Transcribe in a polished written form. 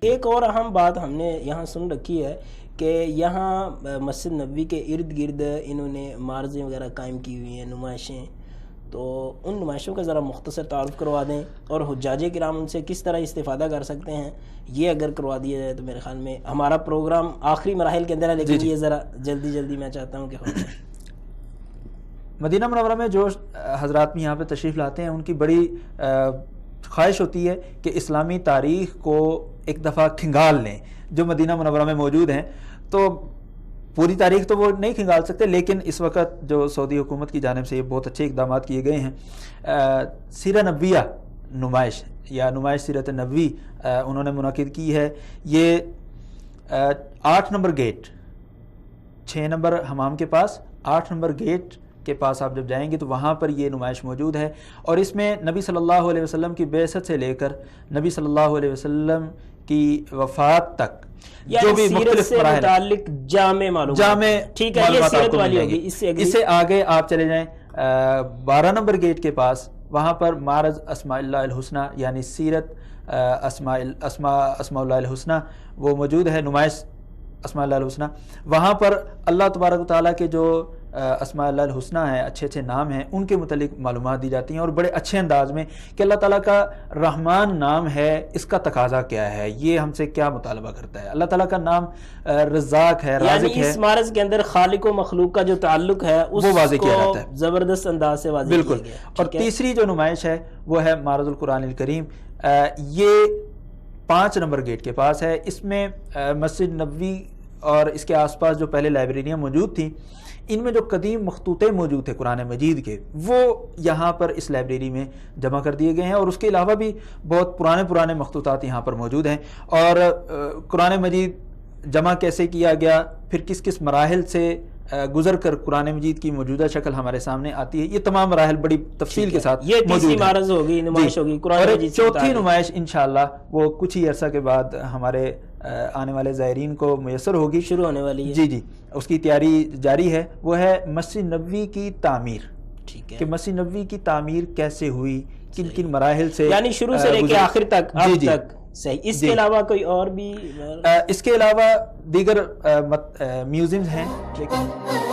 ایک اور اہم بات ہم نے یہاں سن رکھی ہے کہ یہاں مسجد نبوی کے ارد گرد انہوں نے معرضیں وغیرہ قائم کی ہوئی ہیں، نمائشیں، تو ان نمائشوں کا ذرا مختصر تعارف کروا دیں اور حجاج کرام ان سے کس طرح استفادہ کر سکتے ہیں، یہ اگر کروا دیا جائے تو میرے خیال میں ہمارا پروگرام آخری مراحل کے اندر ہے، لیکن یہ ذرا جلدی میں چاہتا ہوں کہ ہو جائے۔ مدینہ منورہ میں جو حضرات بھی یہاں پہ تشریف لاتے ہیں ان کی بڑی خواہش ہوتی ہے کہ اسلامی تاریخ کو ایک دفعہ کھنگال لیں۔ جو مدینہ منورہ میں موجود ہیں تو پوری تاریخ تو وہ نہیں کھنگال سکتے، لیکن اس وقت جو سعودی حکومت کی جانب سے یہ بہت اچھے اقدامات کیے گئے ہیں۔ سیرہ نبویہ نمائش یا نمائش سیرت نبوی انہوں نے منعقد کی ہے۔ یہ 8 نمبر گیٹ، 6 نمبر حمام کے پاس، 8 نمبر گیٹ کے پاس آپ جب جائیں گے تو وہاں پر یہ نمائش موجود ہے، اور اس میں نبی صلی اللہ علیہ وسلم کی بعثت سے لے کر نبی صلی اللہ علیہ وسلم کی وفات تک جو بھی مختلف سے متعلق جامع معلومات، ٹھیک ہے، یہ سیرت والی ہوگی۔ اس سے آگے آپ چلے جائیں 12 نمبر گیٹ کے پاس، وہاں پر معرض اسماء اللہ الحسنہ یعنی سیرت اسماء اللہ الحسنہ وہ موجود ہے، نمائش اسماء اللہ الحسنہ۔ وہاں پر اللہ تبارک و تعالیٰ کے جو اسماء اللہ الحسنہ ہیں، اچھے اچھے نام ہیں، ان کے متعلق معلومات دی جاتی ہیں، اور بڑے اچھے انداز میں کہ اللہ تعالیٰ کا رحمان نام ہے، اس کا تقاضا کیا ہے، یہ ہم سے کیا مطالبہ کرتا ہے۔ اللہ تعالیٰ کا نام رزاق ہے، رازق ہے، یعنی اس معرض کے اندر خالق و مخلوق کا جو تعلق ہے اس وہ واضح کیا جاتا ہے، زبردست انداز سے واضح بالکل۔ کیا گیا۔ اور تیسری جو نمائش ہے وہ ہے معرض القرآن الکریم، یہ 5 نمبر گیٹ کے پاس ہے۔ اس میں مسجد نبوی اور اس کے آس پاس جو پہلے لائبریریاں موجود تھیں، ان میں جو قدیم مخطوطے موجود تھے قرآن مجید کے، وہ یہاں پر اس لائبریری میں جمع کر دیے گئے ہیں، اور اس کے علاوہ بھی بہت پرانے مخطوطات یہاں پر موجود ہیں، اور قرآن مجید جمع کیسے کیا گیا، پھر کس کس مراحل سے گزر کر قرآن مجید کی موجودہ شکل ہمارے سامنے آتی ہے، یہ تمام مراحل بڑی تفصیل کے ساتھ یہ تیسری معرض ہوگی، نمائش ہوگی قرآن مجید۔ چوتھی نمائش انشاءاللہ وہ کچھ ہی عرصہ کے بعد ہمارے آنے والے زائرین کو میسر ہوگی، شروع ہونے والی ہے۔ جی اس کی تیاری جاری ہے۔ وہ ہے مسجد نبوی کی تعمیر، ٹھیک ہے، کہ مسجد نبوی کی تعمیر کیسے ہوئی، کن کن مراحل سے، یعنی شروع سے لے کے آخر تک، اب تک۔ صحیح۔ اس کے علاوہ کوئی اور بھی؟ اس کے علاوہ دیگر میوزیمز ہیں، ٹھیک ہے۔